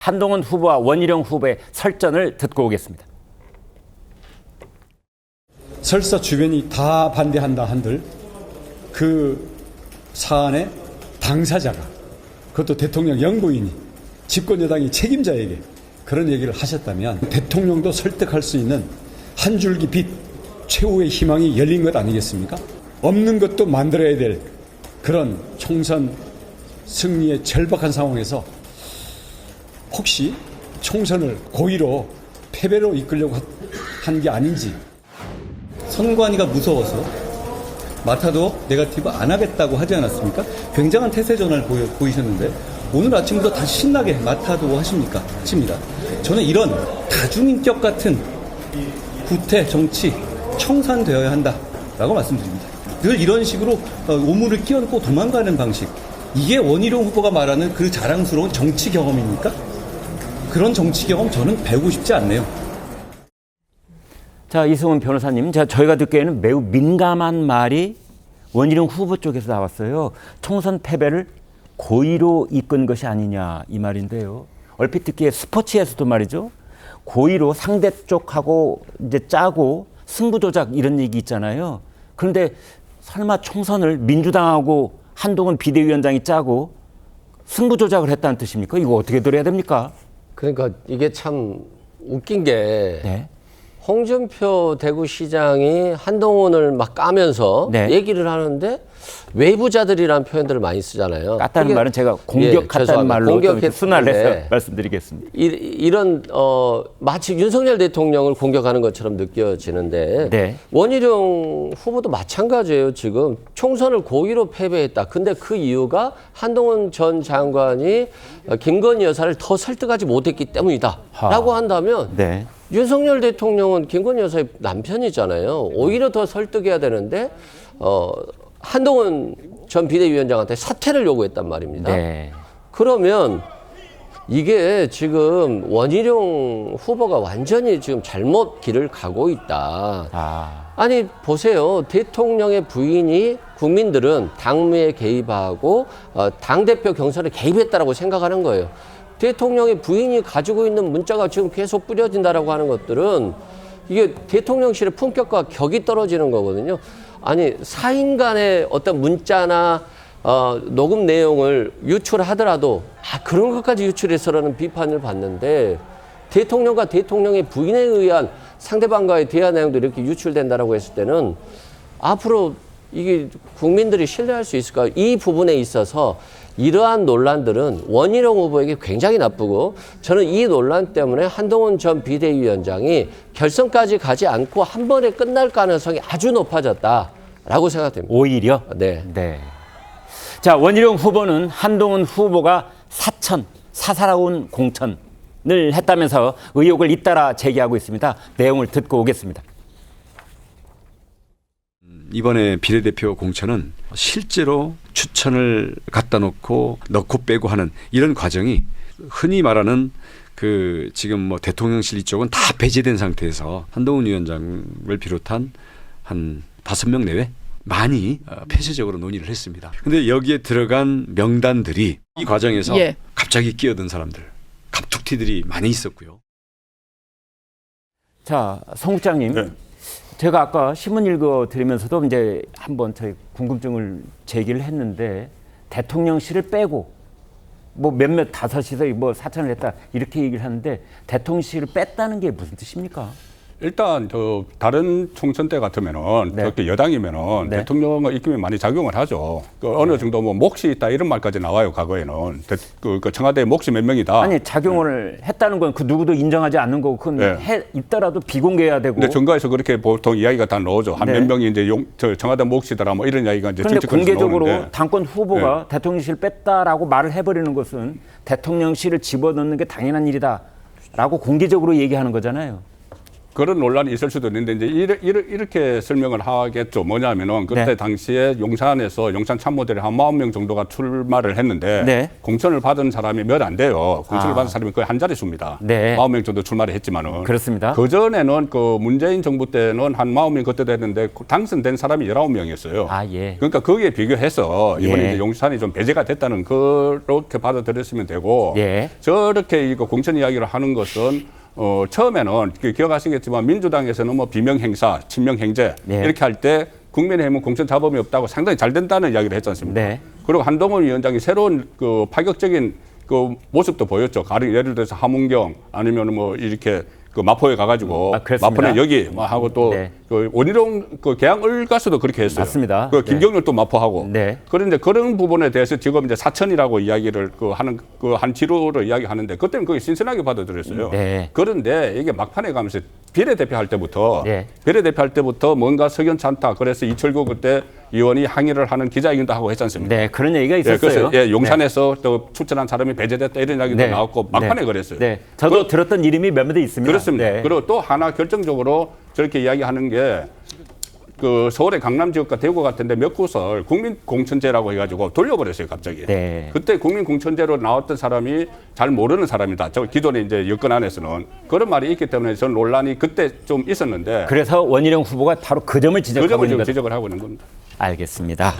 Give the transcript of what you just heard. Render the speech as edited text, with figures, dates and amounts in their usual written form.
한동훈 후보와 원희룡 후보의 설전을 듣고 오겠습니다. 설사 주변이 다 반대한다 한들 그 사안의 당사자가, 그것도 대통령 연구인이 집권 여당이 책임자에게 그런 얘기를 하셨다면 대통령도 설득할 수 있는 한 줄기 빛, 최후의 희망이 열린 것 아니겠습니까? 없는 것도 만들어야 될 그런 총선 승리의 절박한 상황에서 혹시 총선을 고의로 패배로 이끌려고 한 게 아닌지. 선관위가 무서워서 맡아도 네거티브 안 하겠다고 하지 않았습니까? 굉장한 태세 전환을 보이셨는데 오늘 아침부터 다시 신나게 맡아도 하십니까? 칩니다. 저는 이런 다중인격 같은 구태 정치 청산되어야 한다라고 말씀드립니다. 늘 이런 식으로 오물을 끼얹고 도망가는 방식, 이게 원희룡 후보가 말하는 그 자랑스러운 정치 경험입니까? 그런 정치 경험 저는 배우고 싶지 않네요. 자, 이승훈 변호사님, 저희가 듣기에는 매우 민감한 말이 원희룡 후보 쪽에서 나왔어요. 총선 패배를 고의로 이끈 것이 아니냐, 이 말인데요. 얼핏 듣기에 스포츠에서도 말이죠, 고의로 상대 쪽하고 이제 짜고 승부 조작 이런 얘기 있잖아요. 그런데 설마 총선을 민주당하고 한동훈 비대위원장이 짜고 승부 조작을 했다는 뜻입니까? 이거 어떻게 들어야 됩니까? 그러니까 이게 참 웃긴 게 네. 홍준표 대구시장이 한동훈을 막 까면서 네. 얘기를 하는데 외부자들이라는 표현들을 많이 쓰잖아요. 깠다는 말은 제가 공격했다는 말로 순화를 해서 말씀드리겠습니다. 이런 마치 윤석열 대통령을 공격하는 것처럼 느껴지는데 네. 원희룡 후보도 마찬가지예요. 지금 총선을 고의로 패배했다. 근데 그 이유가 한동훈 전 장관이 김건희 여사를 더 설득하지 못했기 때문이다. 라고 한다면 네. 윤석열 대통령은 김건희 여사의 남편이잖아요. 오히려 더 설득해야 되는데 한동훈 전 비대위원장한테 사퇴를 요구했단 말입니다. 네. 그러면 이게 지금 원희룡 후보가 완전히 지금 잘못 길을 가고 있다. 아니 보세요. 대통령의 부인이 국민들은 당무에 개입하고 당대표 경선에 개입했다라고 생각하는 거예요. 대통령의 부인이 가지고 있는 문자가 지금 계속 뿌려진다라고 하는 것들은 이게 대통령실의 품격과 격이 떨어지는 거거든요. 아니 사인 간의 어떤 문자나 녹음 내용을 유출하더라도 그런 것까지 유출해서라는 비판을 받는데 대통령과 대통령의 부인에 의한 상대방과의 대화 내용도 이렇게 유출된다라고 했을 때는 앞으로 이게 국민들이 신뢰할 수 있을까? 이 부분에 있어서 이러한 논란들은 원희룡 후보에게 굉장히 나쁘고 저는 이 논란 때문에 한동훈 전 비대위원장이 결선까지 가지 않고 한 번에 끝날 가능성이 아주 높아졌다라고 생각됩니다. 오히려? 네. 네. 자, 원희룡 후보는 한동훈 후보가 사사로운 공천을 했다면서 의혹을 잇따라 제기하고 있습니다. 내용을 듣고 오겠습니다. 이번에 비례대표 공천은 실제로 추천을 갖다 놓고 넣고 빼고 하는 이런 과정이 흔히 말하는 그 지금 뭐 대통령실 이쪽은 다 배제된 상태에서 한동훈 위원장을 비롯한 한 5명 내외 많이 폐쇄적으로 논의를 했습니다. 그런데 여기에 들어간 명단들이 이 과정에서 갑자기 끼어든 사람들, 갑툭튀들이 많이 있었고요. 자, 송 국장님. 네. 제가 아까 신문 읽어드리면서도 이제 한번 저희 궁금증을 제기를 했는데 대통령실을 빼고 뭐 몇몇 다섯이서 뭐 사천을 했다 이렇게 얘기를 하는데 대통령실을 뺐다는 게 무슨 뜻입니까? 일단 다른 총선 때 같으면은 그렇게 여당이면은 대통령의 입김이 많이 작용을 하죠. 어느 정도 뭐 몫이 있다 이런 말까지 나와요. 과거에는 그 청와대 몫이 몇 명이다. 아니 작용을 했다는 건 그 누구도 인정하지 않는 거고 그건 있더라도 비공개해야 되고. 근데 정가에서 그렇게 보통 이야기가 다 나오죠. 한 몇 명이 이제 청와대 몫이더라 뭐 이런 이야기가 이제 그런데 공개적으로 나오는데. 당권 후보가 대통령실 뺐다라고 말을 해버리는 것은 대통령실을 집어넣는 게 당연한 일이다라고 공개적으로 얘기하는 거잖아요. 그런 논란이 있을 수도 있는데 이제 이렇게 설명을 하겠죠. 뭐냐면은 그때 네. 당시에 용산에서 용산 참모들이 한 40명 정도가 출마를 했는데 네. 공천을 받은 사람이 몇 안 돼요. 공천을 받은 사람이 거의 한 자릿수입니다. 네. 40명 정도 출마를 했지만은 그렇습니다. 그 전에는 그 문재인 정부 때는 한 40명 그때도 했는데 당선된 사람이 19명이었어요. 아, 예. 그러니까 거기에 비교해서 이번에 예. 이제 용산이 좀 배제가 됐다는 그렇게 받아들였으면 되고 예. 저렇게 이거 공천 이야기를 하는 것은 처음에는 기억하시겠지만 민주당에서는 뭐 비명 행사, 친명 행제 네. 이렇게 할 때 국민의힘은 공천 자범이 없다고 상당히 잘 된다는 이야기를 했지 않습니까? 네. 그리고 한동훈 위원장이 새로운 그 파격적인 그 모습도 보였죠. 가령 예를 들어서 함은경 아니면 뭐 이렇게 그 마포에 가가지고 그렇습니다. 마포는 여기 뭐 하고 또 네. 그 원희룡 그 계양을 가서도 그렇게 했어요. 맞습니다. 그 김경률 또 마포하고. 네. 그런데 그런 부분에 대해서 지금 이제 사천이라고 이야기를 그 하는 그 한 지로로 이야기하는데 그때는 그게 신선하게 받아들였어요. 네. 그런데 이게 막판에 가면서 비례대표할 때부터 네. 비례대표할 때부터 뭔가 석연치 않다. 그래서 이철구 그때 의원이 항의를 하는 기자회견도 하고 했지 않습니까? 네, 그런 얘기가 예, 있었어요. 그래서 용산에서 또 추천한 사람이 배제됐다 이런 이야기도 네. 나왔고 막판에 네. 그랬어요. 네, 저도 들었던 이름이 몇몇 있습니다. 그렇습니다. 네. 그리고 또 하나 결정적으로 저렇게 이야기하는 게 그 서울의 강남 지역과 대구 같은데 몇 곳을 국민공천제라고 해가지고 돌려버렸어요, 갑자기. 네. 그때 국민공천제로 나왔던 사람이 잘 모르는 사람이다. 저 기존에 이제 여권 안에서는 그런 말이 있기 때문에 전 논란이 그때 좀 있었는데 그래서 원희룡 후보가 바로 그 점을 그 지적하고 점을 있는 지금 것. 지적을 하고 있는 겁니다. 알겠습니다.